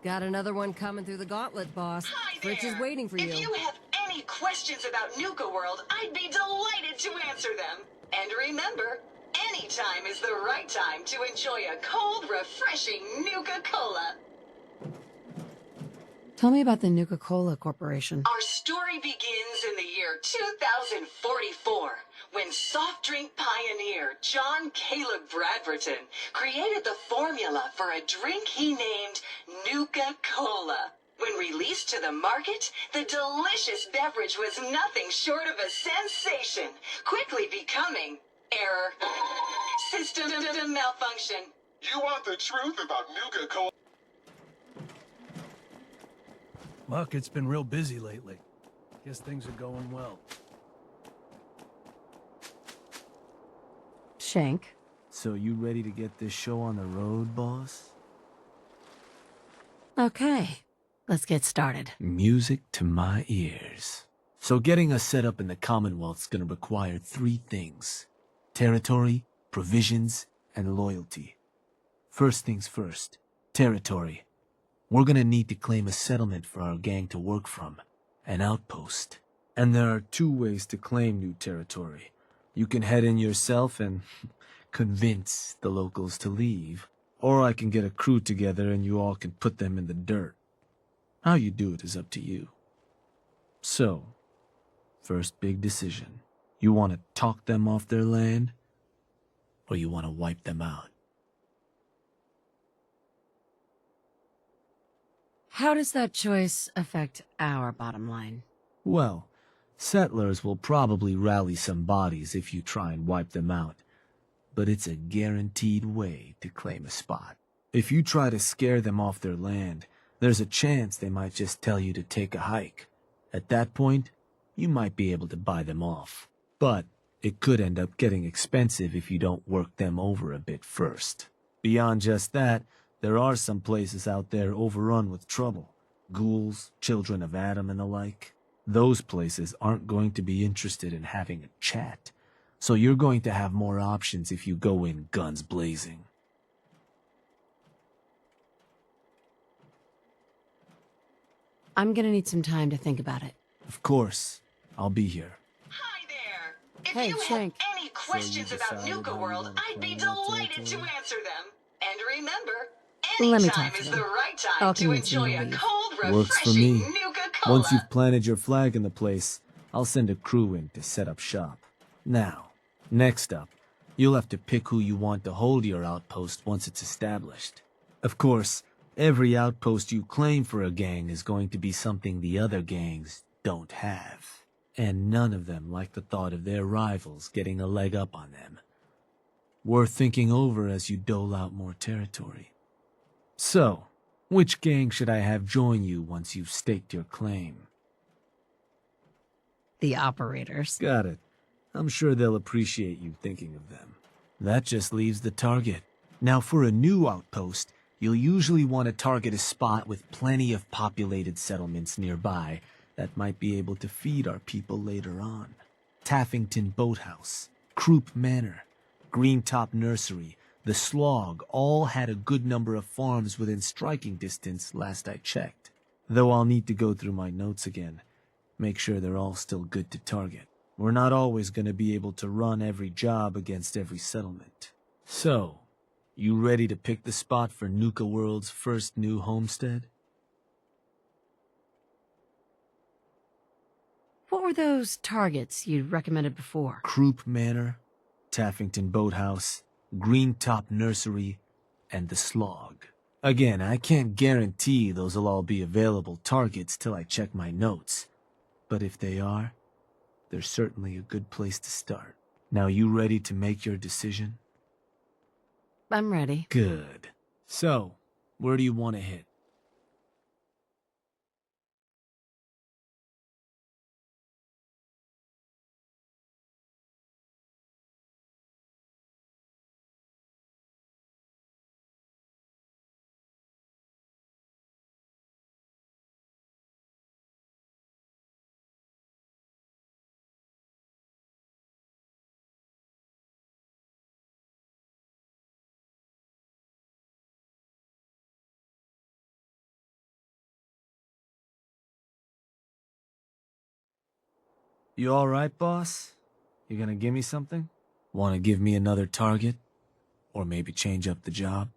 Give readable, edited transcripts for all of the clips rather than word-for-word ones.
Got another one coming through the gauntlet, boss. Hi Fritz is there! waiting for you. If you have any questions about Nuka World, I'd be delighted to answer them. And remember, any time is the right time to enjoy a cold, refreshing Nuka-Cola. Tell me about the Nuka-Cola Corporation. Our story begins in the year 2044, when soft drink pioneer John Caleb Bradberton created the formula for a drink he named Nuka-Cola. When released to the market, the delicious beverage was nothing short of a sensation, quickly becoming error. System malfunction. You want the truth about Nuka-Cola? Market's been real busy lately. Guess things are going well. Shank. So you ready to get this show on the road, boss? Okay, let's get started. Music to my ears. So getting us set up in the Commonwealth's gonna require 3 things. Territory, provisions, and loyalty. First things first, territory. We're gonna need to claim a settlement for our gang to work from, an outpost. And there are 2 ways to claim new territory. You can head in yourself and convince the locals to leave, or I can get a crew together and you all can put them in the dirt. How you do it is up to you. So, first big decision. You want to talk them off their land, or you want to wipe them out? How does that choice affect our bottom line? Well, settlers will probably rally some bodies if you try and wipe them out, but it's a guaranteed way to claim a spot. If you try to scare them off their land, there's a chance they might just tell you to take a hike. At that point, you might be able to buy them off. But it could end up getting expensive if you don't work them over a bit first. Beyond just that, there are some places out there overrun with trouble. Ghouls, children of Adam and the like. Those places aren't going to be interested in having a chat. So you're going to have more options if you go in guns blazing. I'm gonna need some time to think about it. Of course, I'll be here. Hi there! If Hey, you Shank. have any questions about decided Nuka how you World, wanna I'd be claim that delighted to territory? answer them. And remember, Let any me time talk to is them. the right time I'll to convince them to enjoy a leave. cold, Works for refreshing me. Nuka-Cola. Once you've planted your flag in the place, I'll send a crew in to set up shop. Now, next up, you'll have to pick who you want to hold your outpost once it's established. Of course, every outpost you claim for a gang is going to be something the other gangs don't have. And none of them like the thought of their rivals getting a leg up on them. Worth thinking over as you dole out more territory. So, which gang should I have join you once you've staked your claim? The operators. Got it. I'm sure they'll appreciate you thinking of them. That just leaves the target. Now for a new outpost, you'll usually want to target a spot with plenty of populated settlements nearby that might be able to feed our people later on. Taffington Boathouse, Croup Manor, Greentop Nursery, the Slog all had a good number of farms within striking distance last I checked. Though I'll need to go through my notes again. Make sure they're all still good to target. We're not always going to be able to run every job against every settlement. So, you ready to pick the spot for Nuka World's first new homestead? What were those targets you recommended before? Croup Manor, Taffington Boathouse, Greentop Nursery, and the Slog. Again, I can't guarantee those'll all be available targets till I check my notes. But if they are, they're certainly a good place to start. Now you ready to make your decision? I'm ready. Good. So, where do you want to hit? You alright, boss? You gonna give me something? Wanna give me another target? Or maybe change up the job?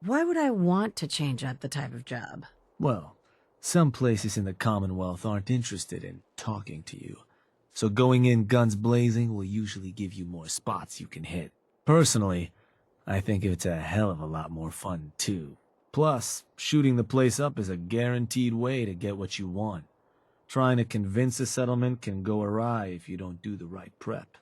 Why would I want to change up the type of job? Well, some places in the Commonwealth aren't interested in talking to you. So going in guns blazing will usually give you more spots you can hit. Personally, I think it's a hell of a lot more fun, too. Plus, shooting the place up is a guaranteed way to get what you want. Trying to convince a settlement can go awry if you don't do the right prep.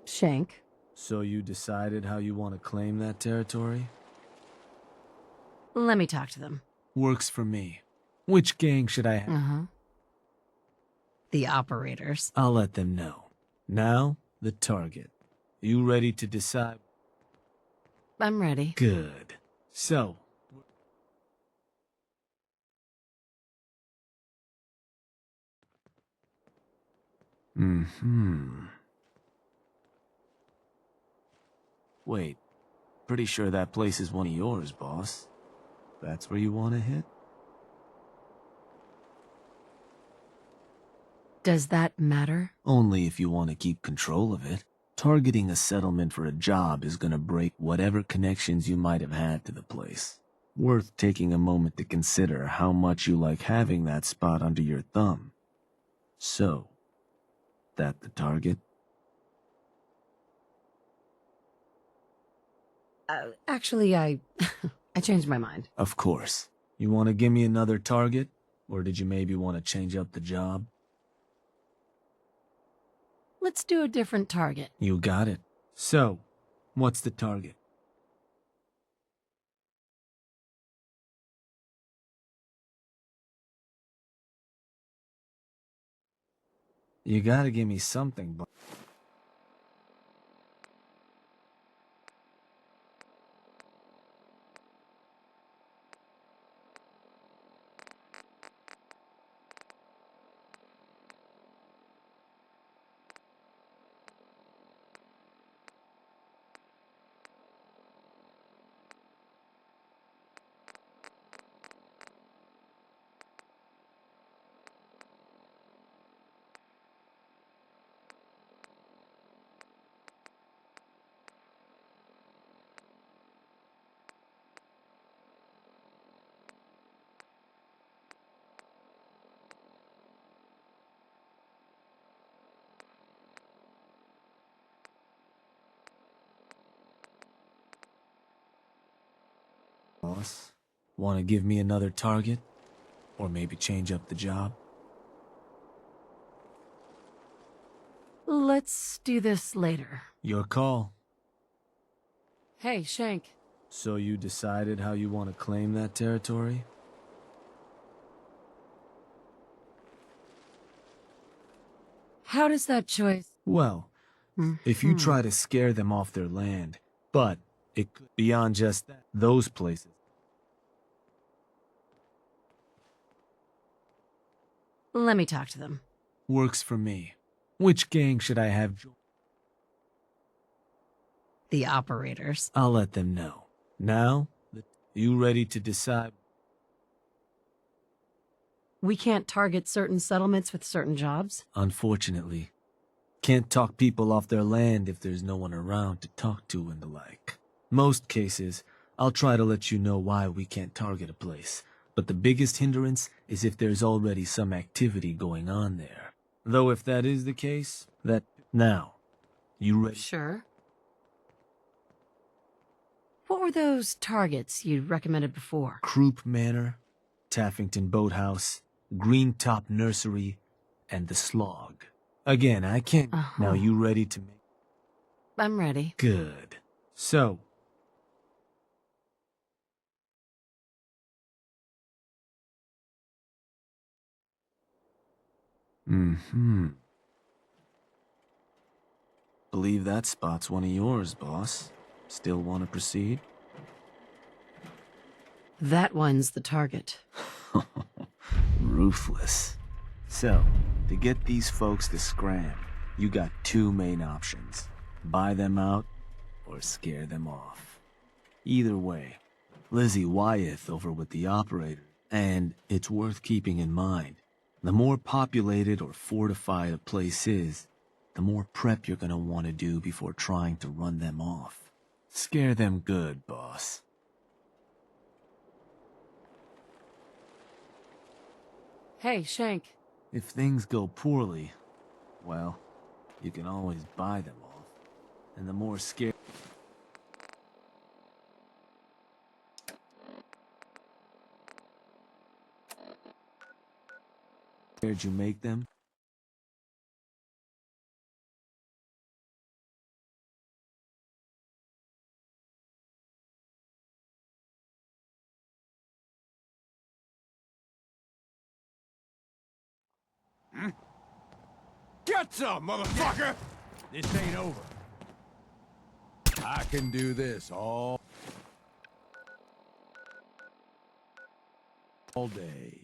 Shank. So you decided how you want to claim that territory? Let me talk to them. Works for me. Which gang should I have? Uh-huh. The operators. I'll let them know. Now, the target. You ready to decide? I'm ready. Good. So, Wait, pretty sure that place is one of yours, boss. That's where you want to hit? Does that matter? Only if you want to keep control of it. Targeting a settlement for a job is gonna break whatever connections you might have had to the place. Worth taking a moment to consider how much you like having that spot under your thumb. So, that the target? Actually, I changed my mind. Of course. You want to give me another target? Or did you maybe want to change up the job? Let's do a different target. You got it. So, what's the target? You gotta give me something, but... Boss, want to give me another target? Or maybe change up the job? Let's do this later. Your call. Hey, Shank. So you decided how you want to claim that territory? How does that choice... Well, if you try to scare them off their land, but it could be beyond just that, those places. Let me talk to them. Works for me. Which gang should I have join? The operators. I'll let them know. Now, you ready to decide? We can't target certain settlements with certain jobs? Unfortunately. Can't talk people off their land if there's no one around to talk to and the like. Most cases, I'll try to let you know why we can't target a place, but the biggest hindrance is if there's already some activity going on there. Though if that is the case, that... Now, you ready? Sure. What were those targets you recommended before? Croup Manor, Taffington Boathouse, Green Top Nursery, and the Slog. Again, I can't... Uh-huh. Now you ready to make... I'm ready. Good. So... Believe that spot's one of yours, boss. Still want to proceed? That one's the target. Ruthless. So, to get these folks to scram, you got two main options. Buy them out, or scare them off. Either way, Lizzie Wyeth over with the operator, and it's worth keeping in mind, the more populated or fortified a place is, the more prep you're gonna want to do before trying to run them off. Scare them good, boss. Hey, Shank. If things go poorly, well, you can always buy them off. And the more scared you make them, Get some, motherfucker! This ain't over. I can do this all day.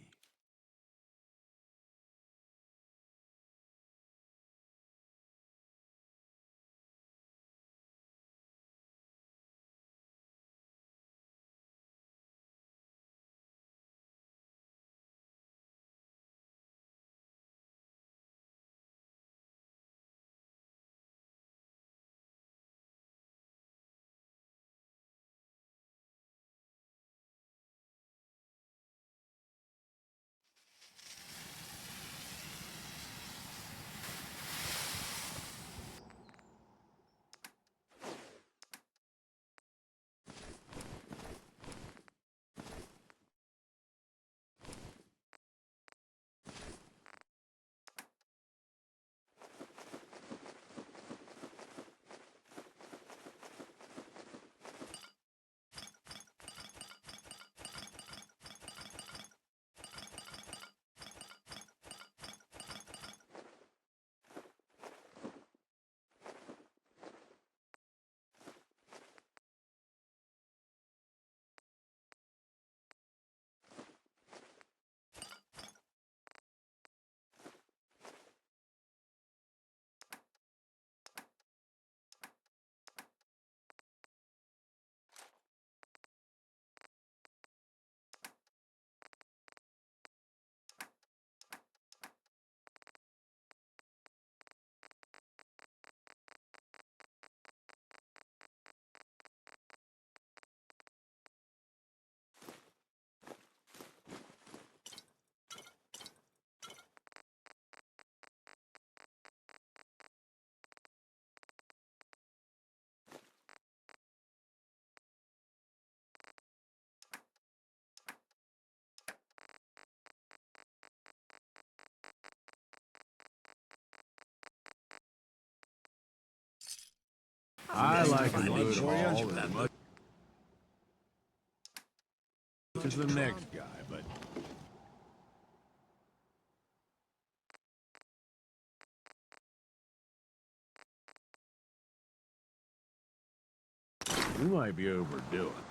I like to do it all as much as the next guy, but... You might be overdoing it.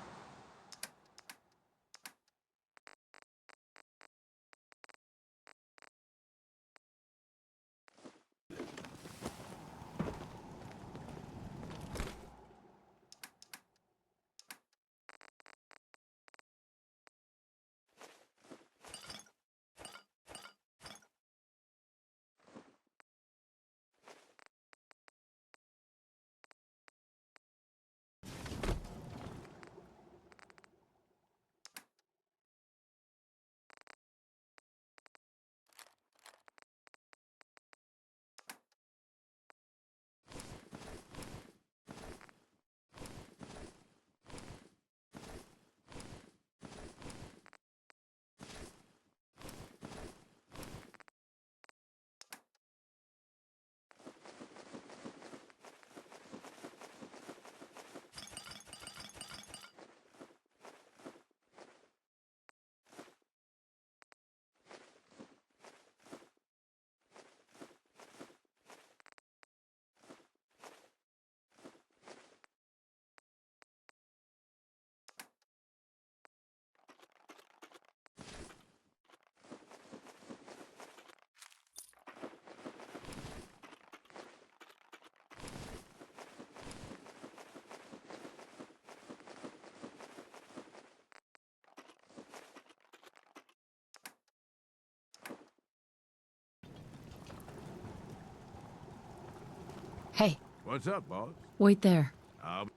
Hey, What's up, boss? wait there. I'll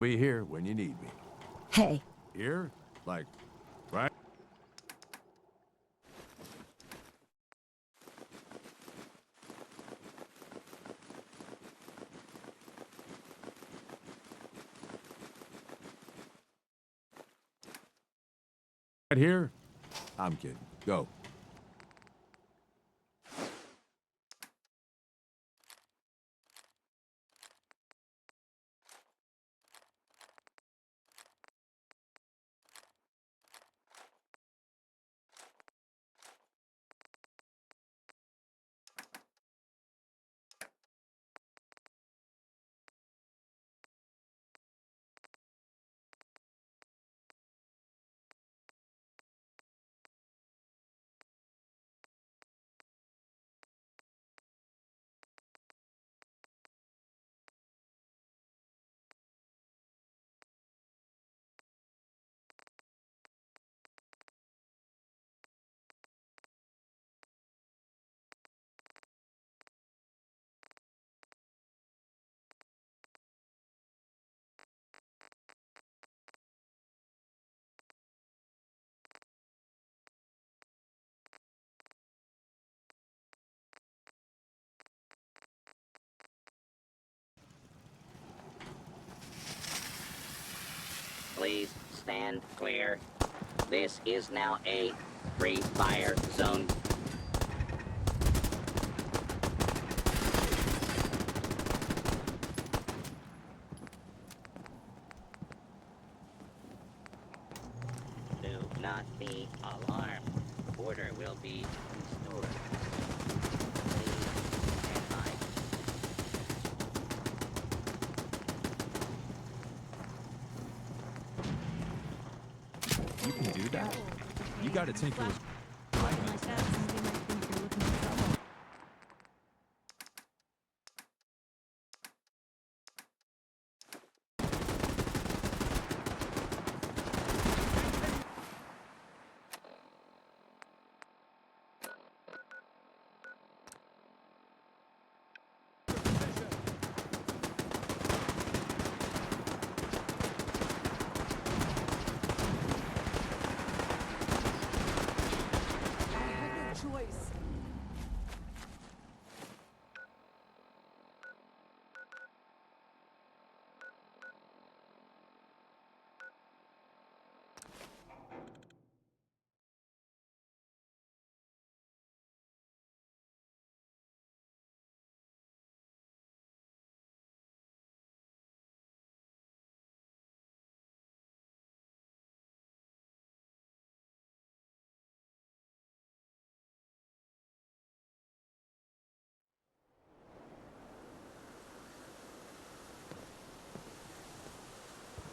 be here when you need me. Hey, Here? Like, right? Right here? I'm kidding. Go. Please stand clear. This is now a free fire zone. Do not be alarmed. Order will be restored. Please stand by. You can do that? You gotta tinker with...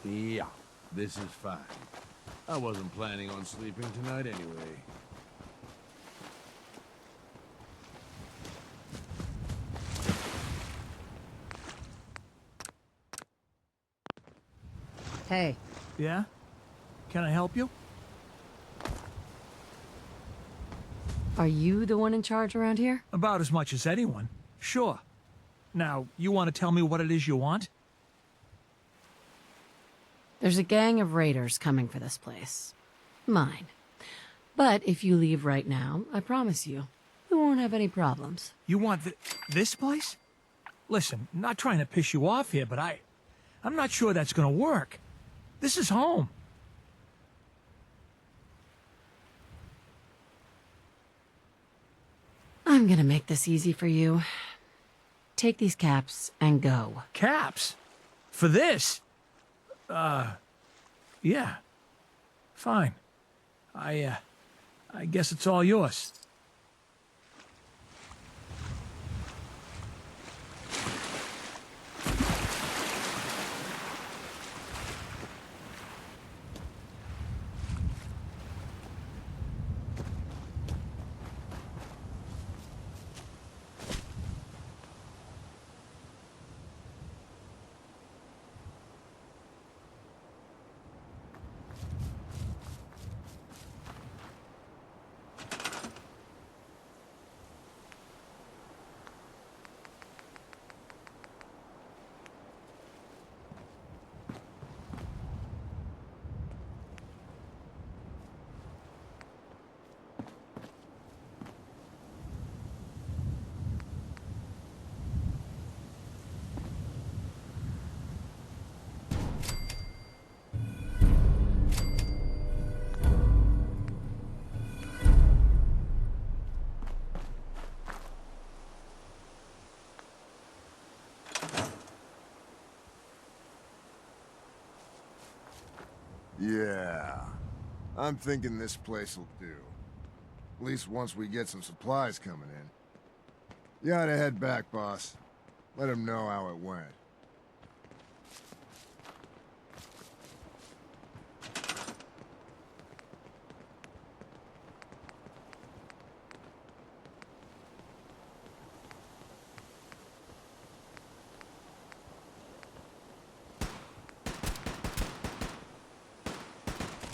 Yeah, this is fine. I wasn't planning on sleeping tonight anyway. Hey, Yeah? Can I help you? are you the one in charge around here? About as much as anyone. Sure. Now, you want to tell me what it is you want? There's a gang of raiders coming for this place. Mine. But if you leave right now, I promise you, we won't have any problems. You want this place? Listen, not trying to piss you off here, but I'm not sure that's gonna work. This is home. I'm gonna make this easy for you. Take these caps and go. Caps? For this? Yeah. Fine. I guess it's all yours. Yeah, I'm thinking this place will do. At least once we get some supplies coming in. You ought to head back, boss. Let him know how it went.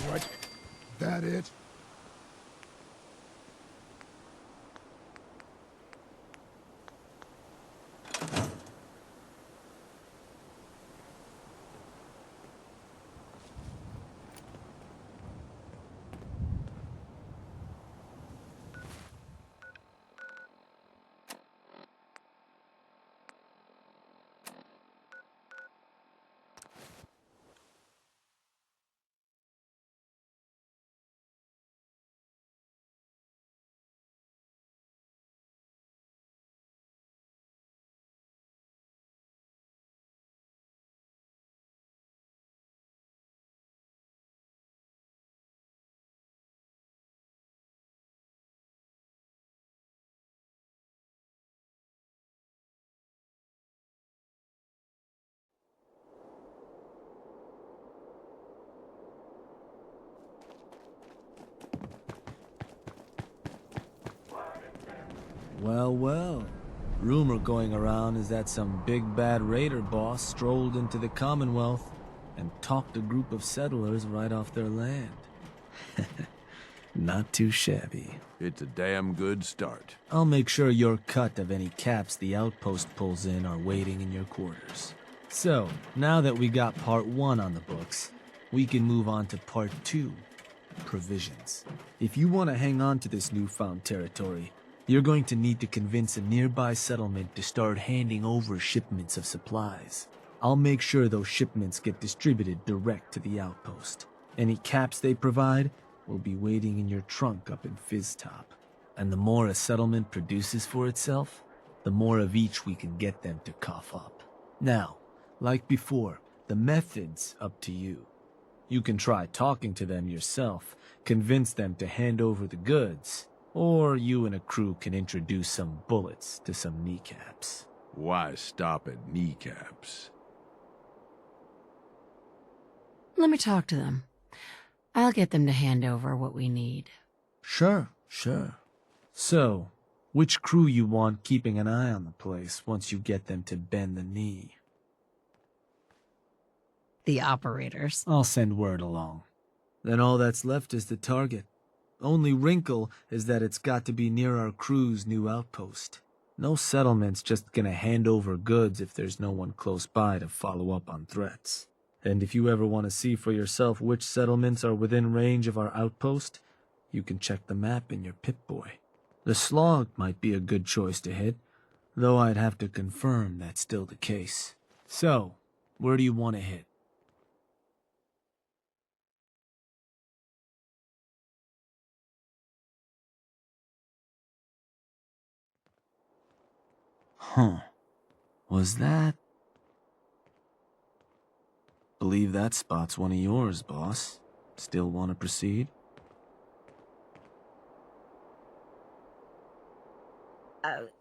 What? That it? Well, well. Rumor going around is that some big bad raider boss strolled into the Commonwealth and talked a group of settlers right off their land. Not too shabby. It's a damn good start. I'll make sure your cut of any caps the outpost pulls in are waiting in your quarters. So, now that we got part 1 on the books, we can move on to part 2, provisions. If you want to hang on to this newfound territory, you're going to need to convince a nearby settlement to start handing over shipments of supplies. I'll make sure those shipments get distributed direct to the outpost. Any caps they provide will be waiting in your trunk up in Fizztop. And the more a settlement produces for itself, the more of each we can get them to cough up. Now, like before, the method's up to you. You can try talking to them yourself, convince them to hand over the goods, or you and a crew can introduce some bullets to some kneecaps. Why stop at kneecaps? Let me talk to them. I'll get them to hand over what we need. Sure. So, which crew you want keeping an eye on the place once you get them to bend the knee? The operators. I'll send word along. Then all that's left is the target. Only wrinkle is that it's got to be near our crew's new outpost. No settlement's just gonna hand over goods if there's no one close by to follow up on threats. And if you ever want to see for yourself which settlements are within range of our outpost, you can check the map in your Pip-Boy. The Slog might be a good choice to hit, though I'd have to confirm that's still the case. So, where do you want to hit? Huh. Was that? Believe that spot's one of yours, boss. Still want to proceed?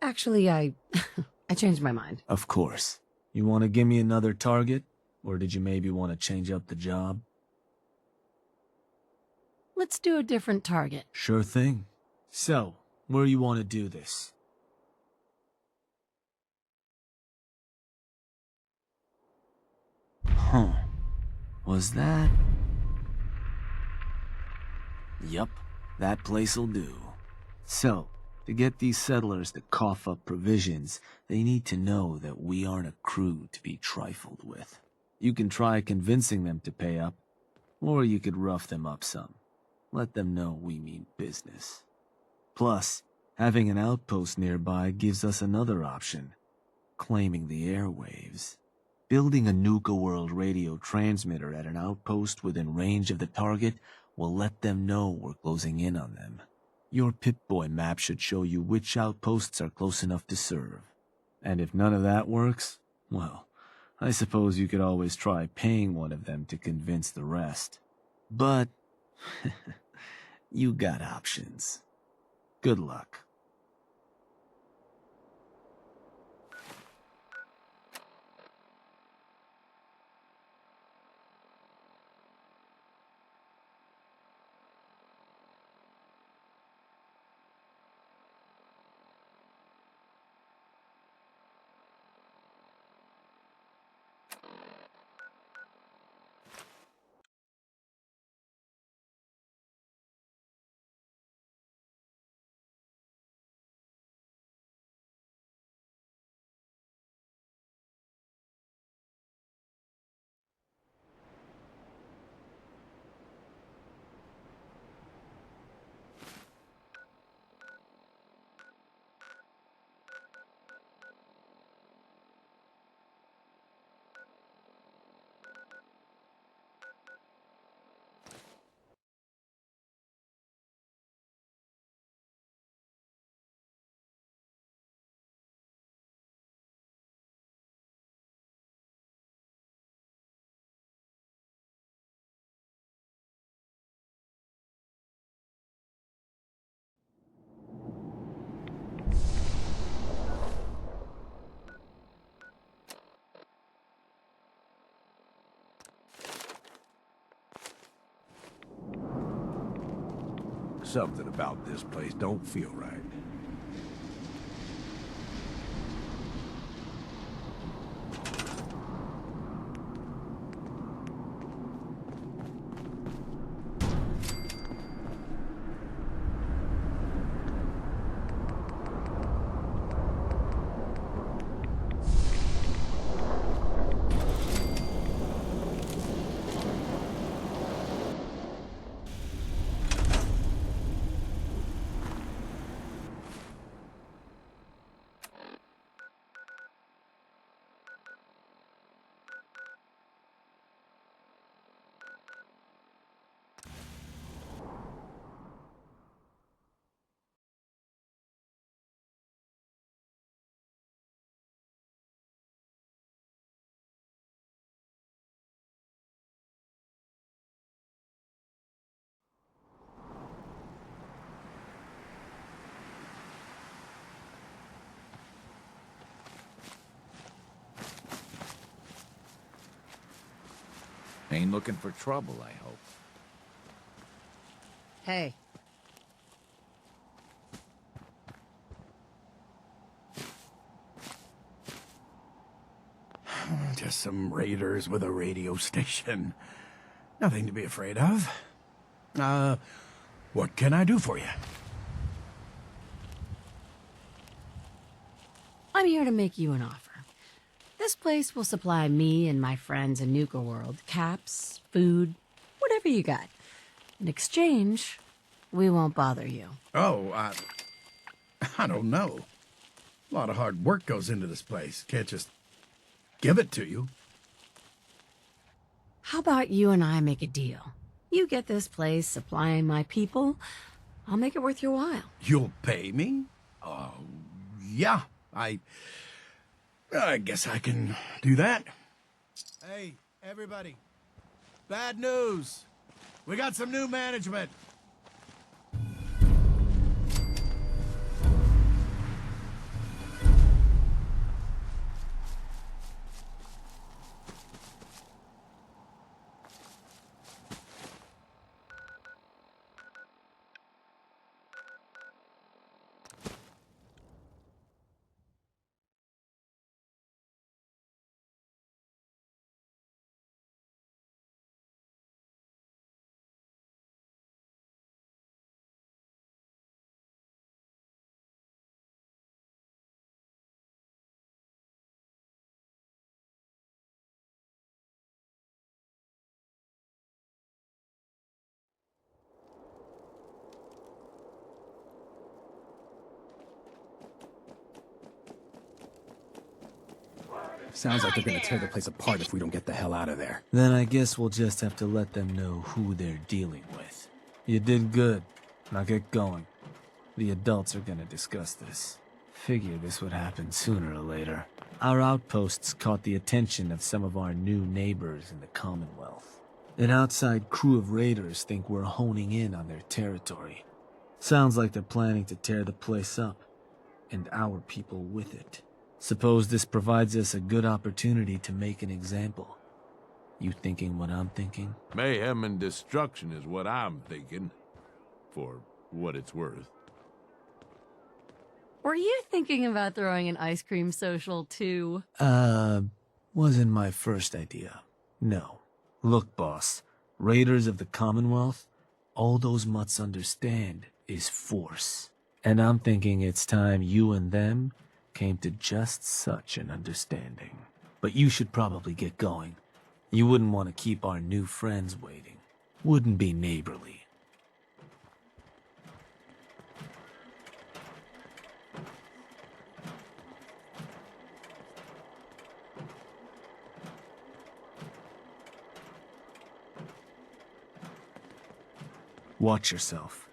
Actually, I changed my mind. Of course. You want to give me another target? Or did you maybe want to change up the job? Let's do a different target. Sure thing. So, where you want to do this? Huh. Was that? Yup, that place'll do. So, to get these settlers to cough up provisions, they need to know that we aren't a crew to be trifled with. You can try convincing them to pay up, or you could rough them up some. Let them know we mean business. Plus, having an outpost nearby gives us another option, claiming the airwaves. Building a Nuka World radio transmitter at an outpost within range of the target will let them know we're closing in on them. Your Pip-Boy map should show you which outposts are close enough to serve. And if none of that works, well, I suppose you could always try paying one of them to convince the rest. But you got options. Good luck. Something about this place don't feel right. Ain't looking for trouble, I hope. Hey. Just some raiders with a radio station. Nothing to be afraid of. What can I do for you? I'm here to make you an offer. This place will supply me and my friends in Nuka World caps, food, whatever you got. In exchange, we won't bother you. Oh, I don't know. A lot of hard work goes into this place. Can't just give it to you. How about you and I make a deal? You get this place supplying my people, I'll make it worth your while. You'll pay me? Yeah. I guess I can do that. Hey, everybody. Bad news. We got some new management. Sounds like they're gonna tear the place apart if we don't get the hell out of there. Then I guess we'll just have to let them know who they're dealing with. You did good. Now get going. The adults are gonna discuss this. Figure this would happen sooner or later. Our outposts caught the attention of some of our new neighbors in the Commonwealth. An outside crew of raiders think we're honing in on their territory. Sounds like they're planning to tear the place up, and our people with it. Suppose this provides us a good opportunity to make an example. You thinking what I'm thinking? Mayhem and destruction is what I'm thinking. For what it's worth. Were you thinking about throwing an ice cream social too? Wasn't my first idea. No. Look, boss. Raiders of the Commonwealth, all those mutts understand is force. And I'm thinking it's time you and them came to just such an understanding. But you should probably get going. You wouldn't want to keep our new friends waiting. Wouldn't be neighborly. Watch yourself.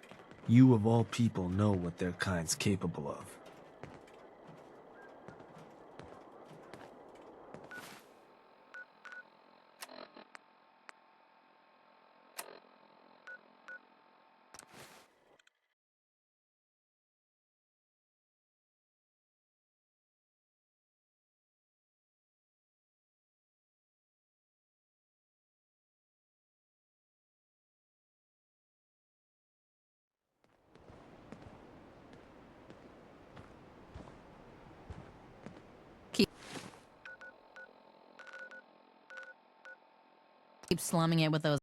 You of all people know what their kind's capable of. Keep slumming it with those.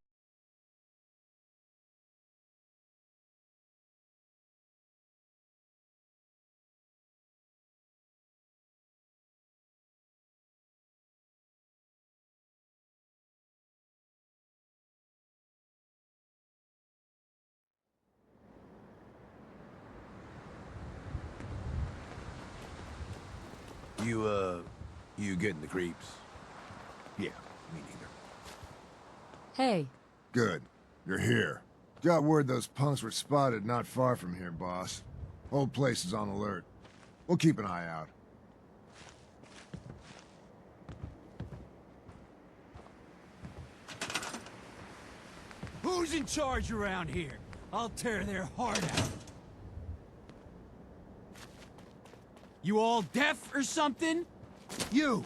You getting the creeps? Yeah, me neither. Hey, Good. You're here. Got word those punks were spotted not far from here, boss. Whole place is on alert. We'll keep an eye out. Who's in charge around here? I'll tear their heart out. You all deaf or something? You,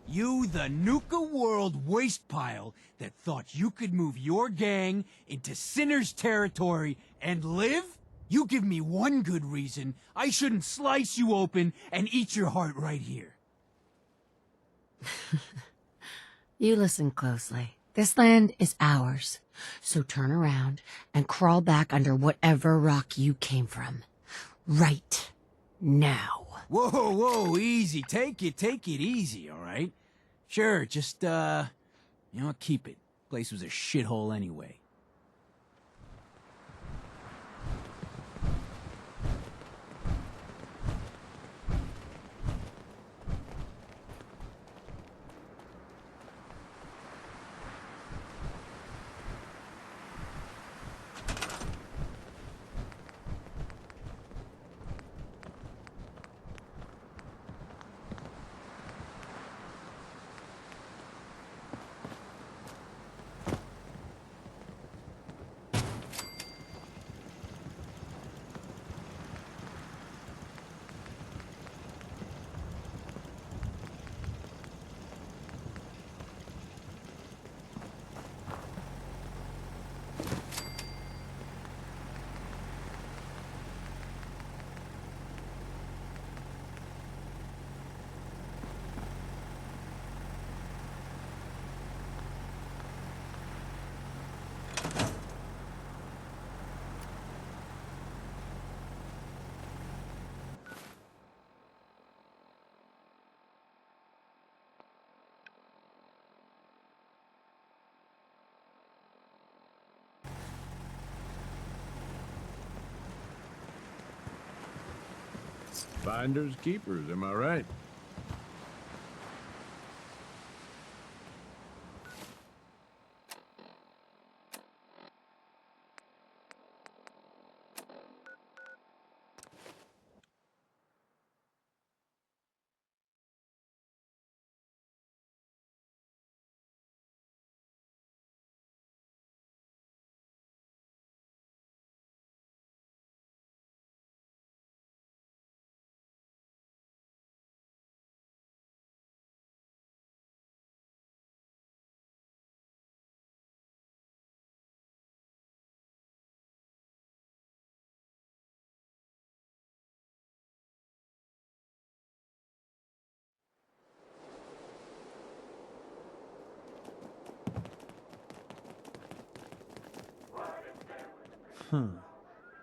the Nuka World waste pile that thought you could move your gang into Sinner's territory and live? You give me one good reason I shouldn't slice you open and eat your heart right here. you listen closely. This land is ours. So turn around and crawl back under whatever rock you came from. Right now. Whoa, easy. Take it easy, all right? Sure, just, keep it. Place was a shithole anyway. Finders keepers, am I right?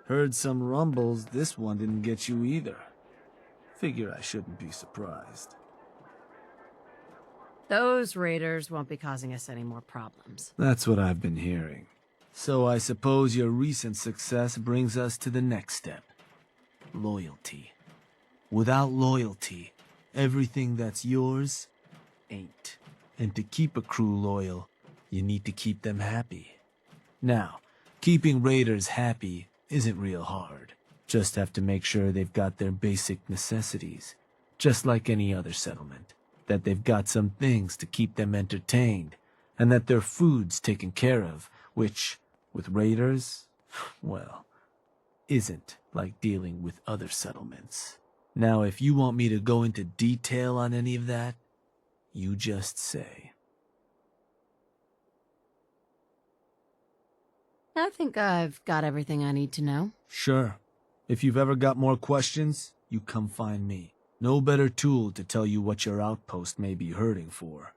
Heard some rumbles, this one didn't get you either. Figure I shouldn't be surprised. Those raiders won't be causing us any more problems. That's what I've been hearing. So I suppose your recent success brings us to the next step. Loyalty. Without loyalty, everything that's yours ain't. And to keep a crew loyal, you need to keep them happy. Now, keeping raiders happy isn't real hard. Just have to make sure they've got their basic necessities, just like any other settlement. That they've got some things to keep them entertained, and that their food's taken care of, which, with raiders, well, isn't like dealing with other settlements. Now, if you want me to go into detail on any of that, you just say. I think I've got everything I need to know. Sure. If you've ever got more questions, you come find me. No better tool to tell you what your outpost may be hurting for.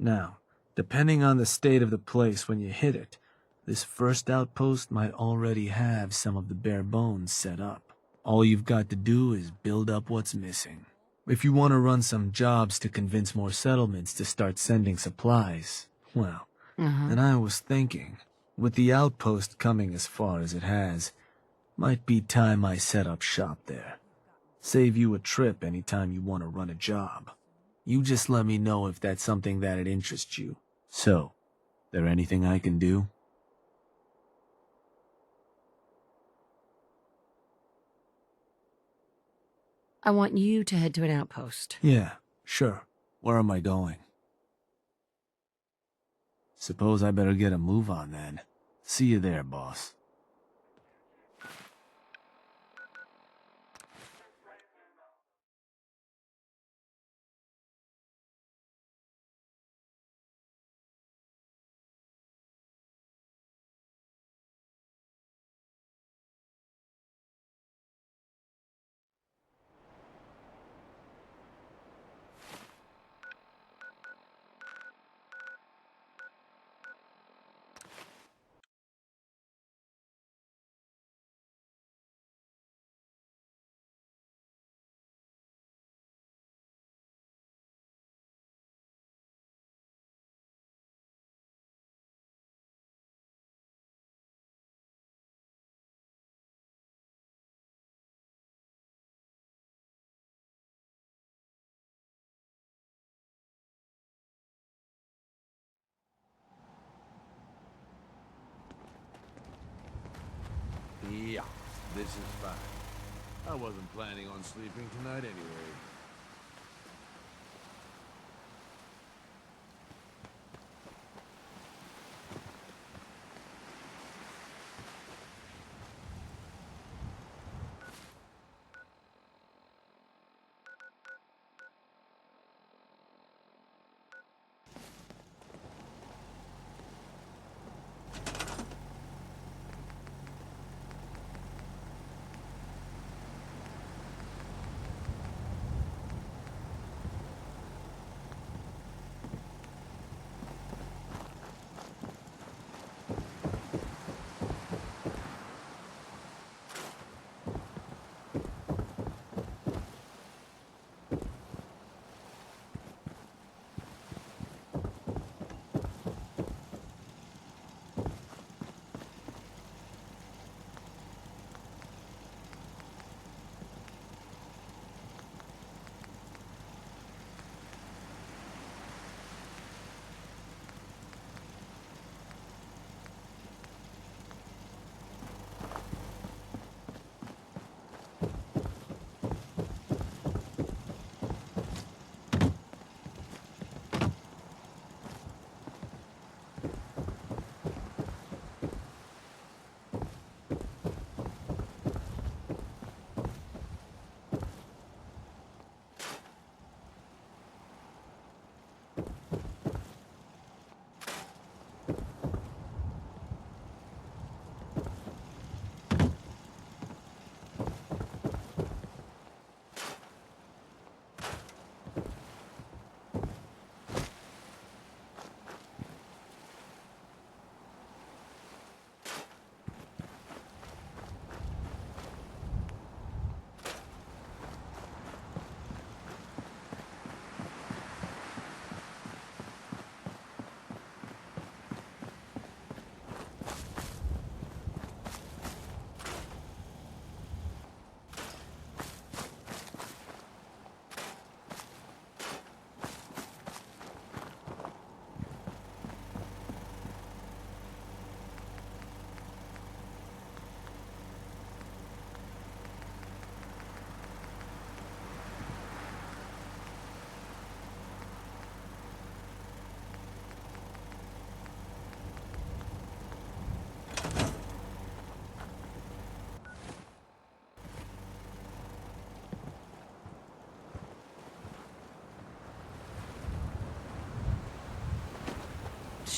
Now, depending on the state of the place when you hit it, this first outpost might already have some of the bare bones set up. All you've got to do is build up what's missing. If you want to run some jobs to convince more settlements to start sending supplies, well, then I was thinking, with the outpost coming as far as it has, might be time I set up shop there. Save you a trip anytime you want to run a job. You just let me know if that's something that'd interest you. So, there anything I can do? I want you to head to an outpost. Yeah, sure. Where am I going? Suppose I better get a move on then. See you there, boss. Yeah, this is fine. I wasn't planning on sleeping tonight anyway.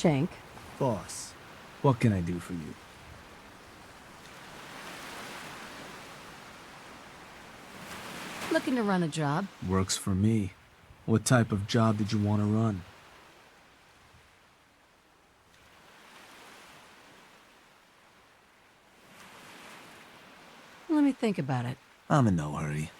Shank. Boss, what can I do for you? Looking to run a job. Works for me. What type of job did you want to run? Let me think about it. I'm in no hurry.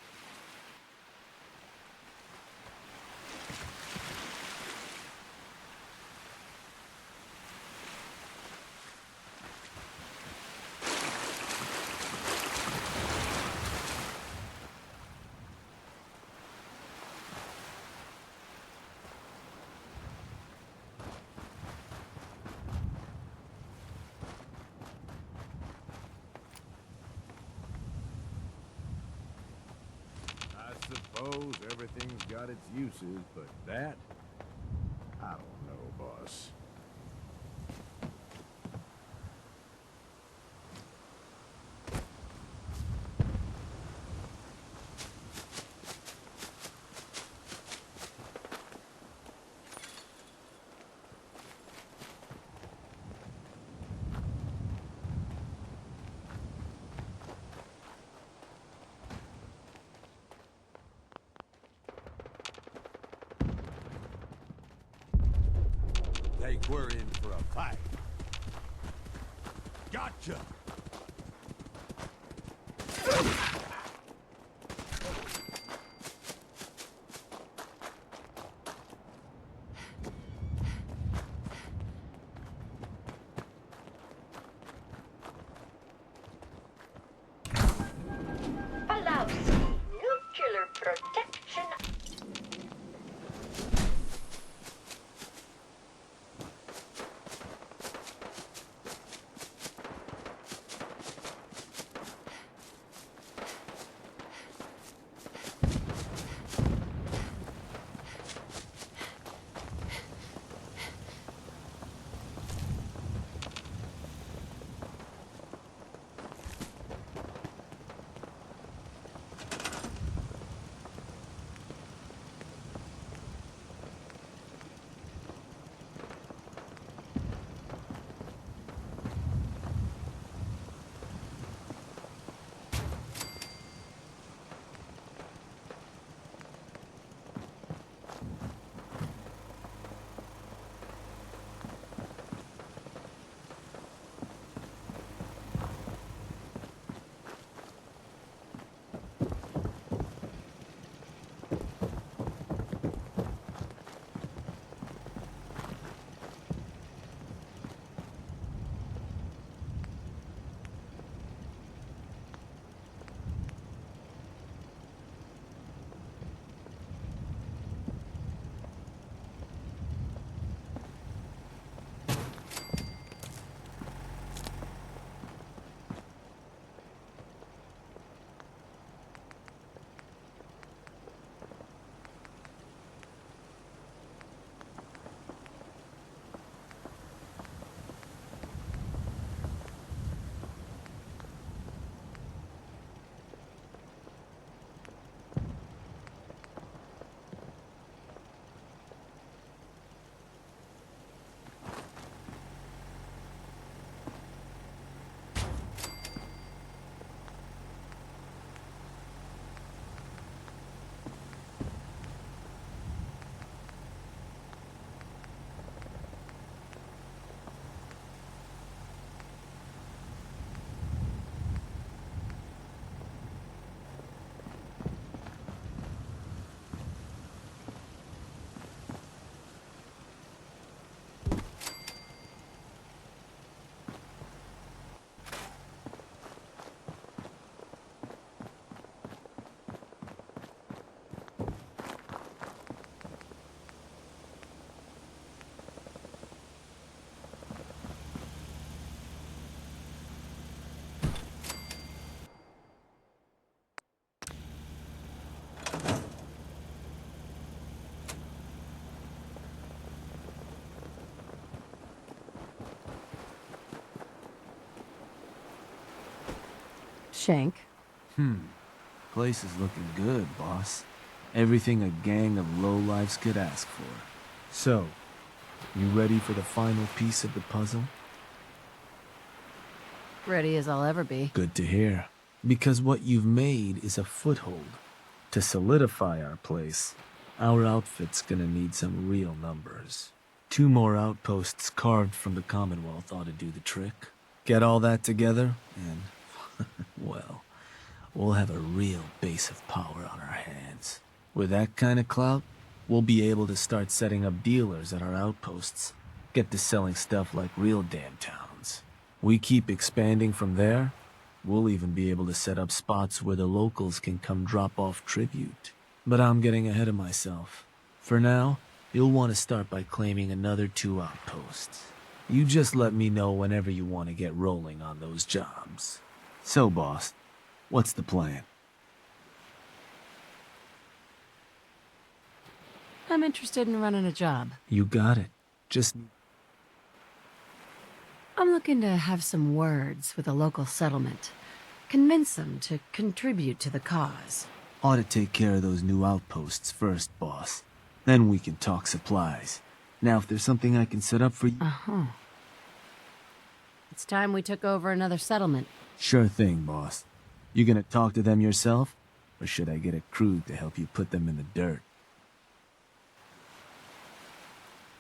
I suppose everything's got its uses, but that? I don't know, boss. Think we're in for a fight. Gotcha! Allows nuclear protection. Shank. Place is looking good, boss. Everything a gang of lowlifes could ask for. So, You ready for the final piece of the puzzle? Ready as I'll ever be. Good to hear. Because what you've made is a foothold. To solidify our place, our outfit's gonna need some real numbers. 2 more outposts carved from the Commonwealth ought to do the trick. Get all that together, and, well, we'll have a real base of power on our hands. With that kind of clout, we'll be able to start setting up dealers at our outposts. Get to selling stuff like real damn towns. We keep expanding from there, we'll even be able to set up spots where the locals can come drop off tribute. But I'm getting ahead of myself. For now, you'll want to start by claiming another 2 outposts. You just let me know whenever you want to get rolling on those jobs. So, boss, what's the plan? I'm interested in running a job. You got it. Just... I'm looking to have some words with a local settlement. Convince them to contribute to the cause. Ought to take care of those new outposts first, boss. Then we can talk supplies. Now, if there's something I can set up for you... Uh-huh. It's time we took over another settlement. Sure thing, boss. You gonna talk to them yourself? Or should I get a crew to help you put them in the dirt?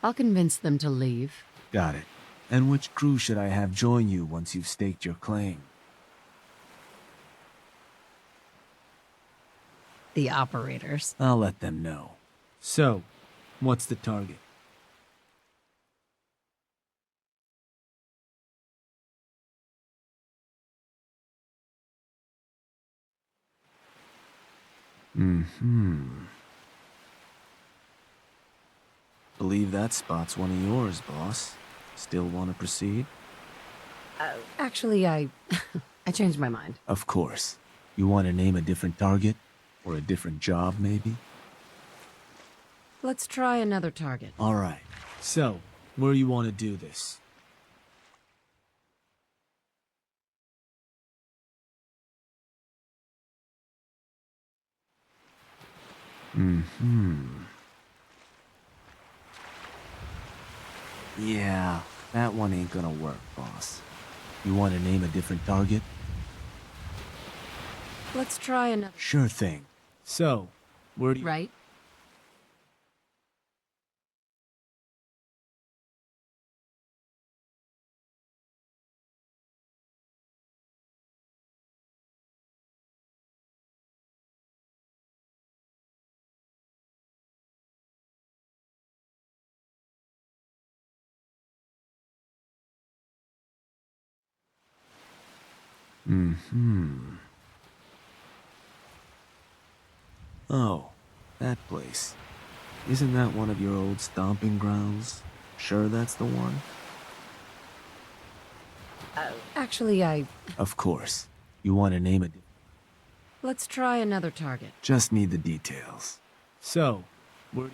I'll convince them to leave. Got it. And which crew should I have join you once you've staked your claim? The operators. I'll let them know. So, what's the target? Believe that spot's one of yours, boss. Still want to proceed? Actually, I changed my mind. Of course. You want to name a different target? Or a different job, maybe? Let's try another target. All right. So, where you want to do this? Yeah, that one ain't gonna work, boss. You want to name a different target? Let's try another. Sure thing. So, where do you... Right? Oh, that place. Isn't that one of your old stomping grounds? Sure that's the one? Actually, Of course. You want to name it? Let's try another target. Just need the details. So, where...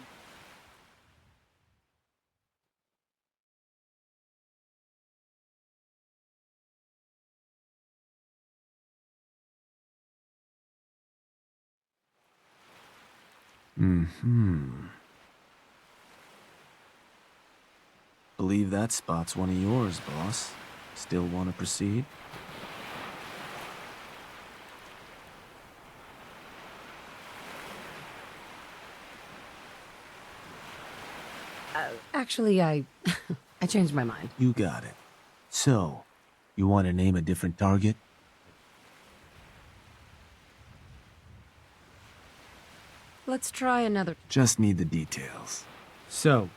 Believe that spot's one of yours, boss. Still want to proceed? Actually, I changed my mind. You got it. So, you want to name a different target? Let's try another. Just need the details. So,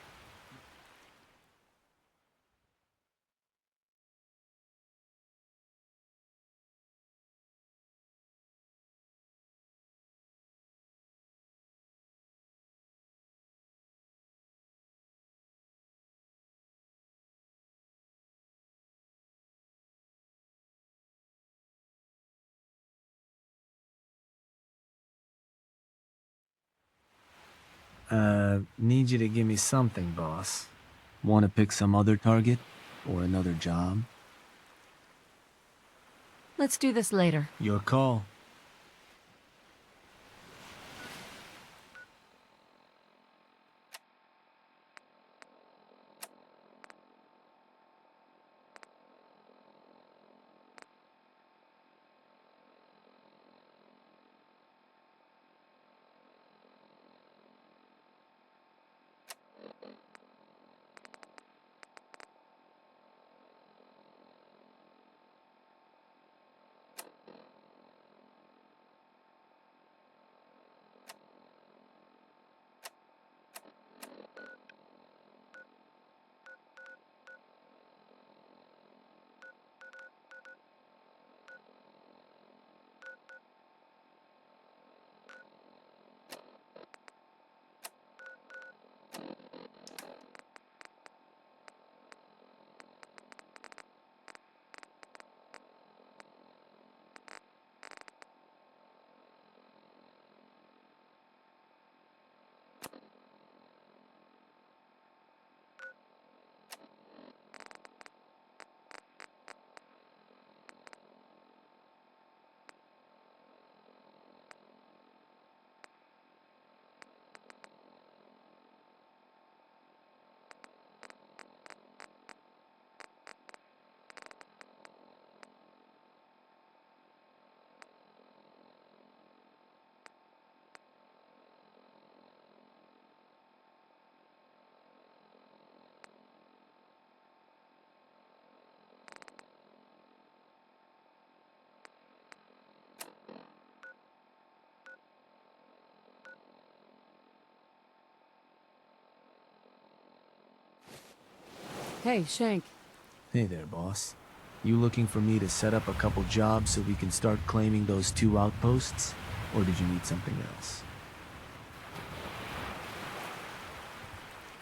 need you to give me something, boss. Want to pick some other target? Or another job? Let's do this later. Your call. Hey, Shank. Hey there, boss. You looking for me to set up a couple jobs so we can start claiming those 2 outposts? Or did you need something else?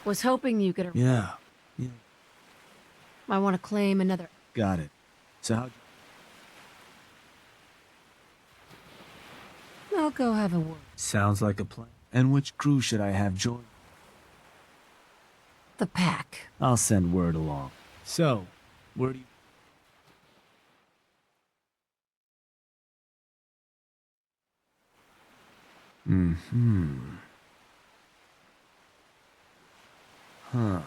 Was hoping you could... Yeah. I want to claim another... Got it. So how... I'll go have a word. Sounds like a plan. And which crew should I have join? The pack. I'll send word along. So, where do you... Huh.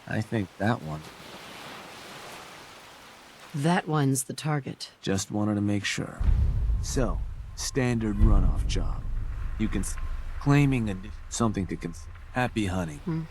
I think that one. That one's the target. Just wanted to make sure. So, standard runoff job. You can... Claiming something to consider. Happy hunting.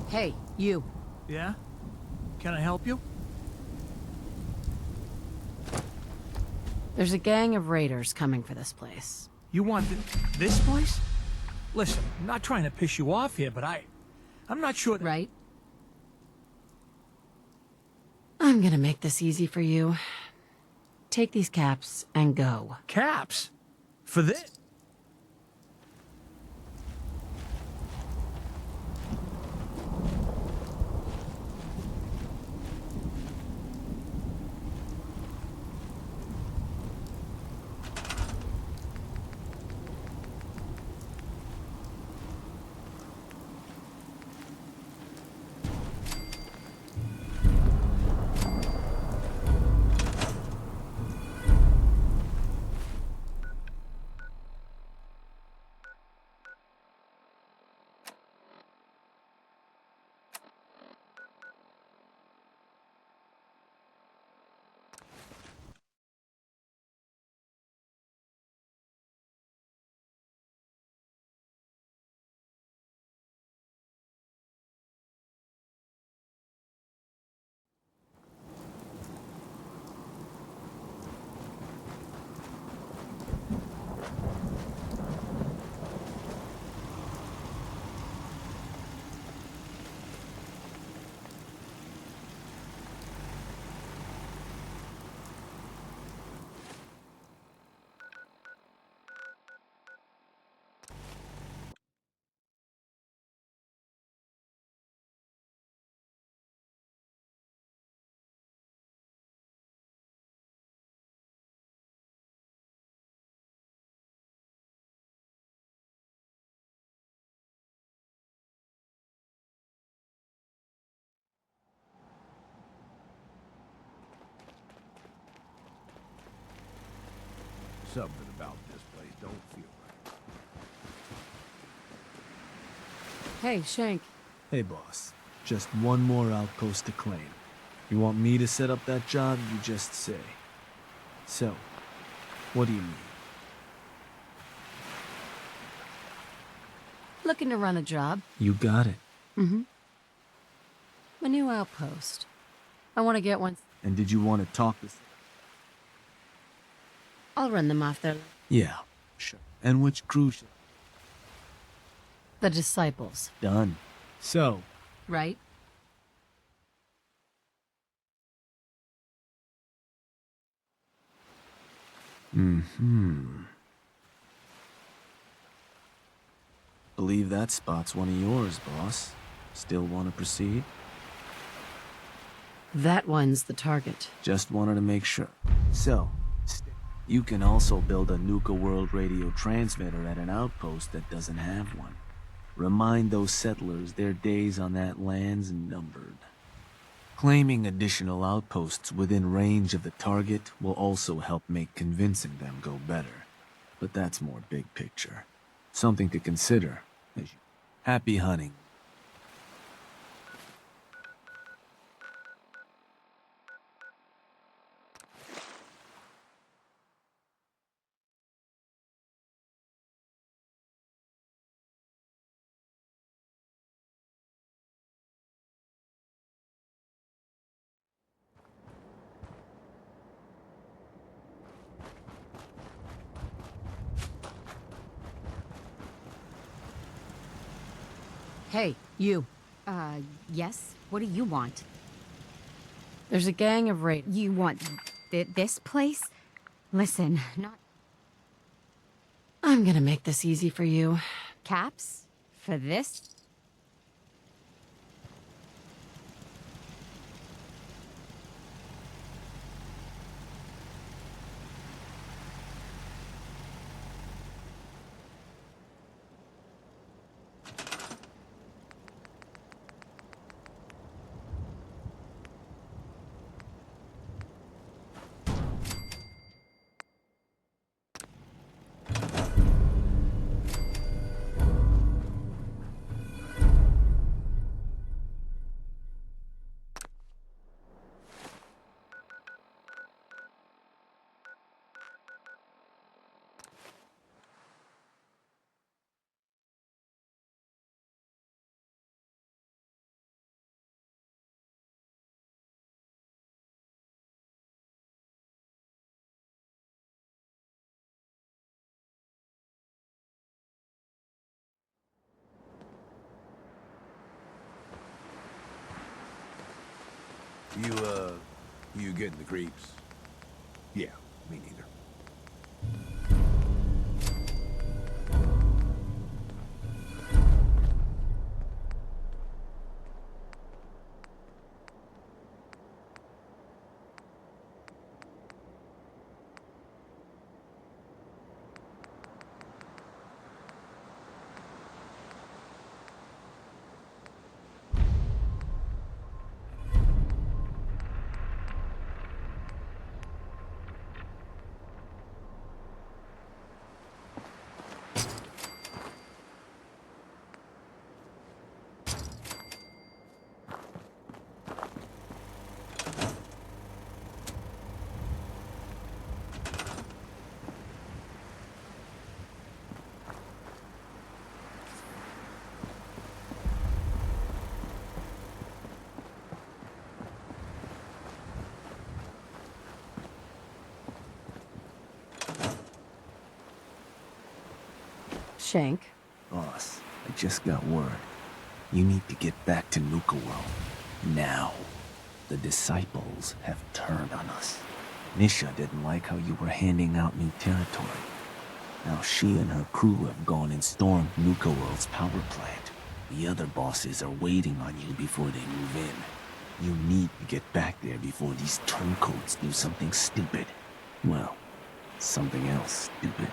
Hey, you. Yeah? Can I help you? There's a gang of raiders coming for this place. You want this place? Listen, I'm not trying to piss you off here, but I'm not sure that... Right? I'm gonna make this easy for you. Take these caps and go. Caps? For this? Something about this place don't feel right. Hey, Shank. Hey, boss. Just one more outpost to claim. You want me to set up that job, you just say. So, what do you need? Looking to run a job. You got it. Mm-hmm. A new outpost. I want to get one. And did you want to talk this? I'll run them off their... Yeah, sure. And which crew should... The Disciples. Done. So, Right? believe that spot's one of yours, boss. Still want to proceed? That one's the target. Just wanted to make sure. So, you can also build a Nuka World radio transmitter at an outpost that doesn't have one. Remind those settlers their days on that land's numbered. Claiming additional outposts within range of the target will also help make convincing them go better. But that's more big picture. Something to consider. Happy hunting. Hey, you. Yes? What do you want? There's a gang of raid... You want this place? Listen, not... I'm gonna make this easy for you. Caps? For this? You getting the creeps? Yeah, me neither. Shank. Boss, I just got word. You need to get back to Nuka World. Now. The Disciples have turned on us. Nisha didn't like how you were handing out new territory. Now she and her crew have gone and stormed Nuka World's power plant. The other bosses are waiting on you before they move in. You need to get back there before these turncoats do something stupid. Well, something else stupid.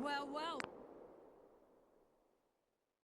Well, well.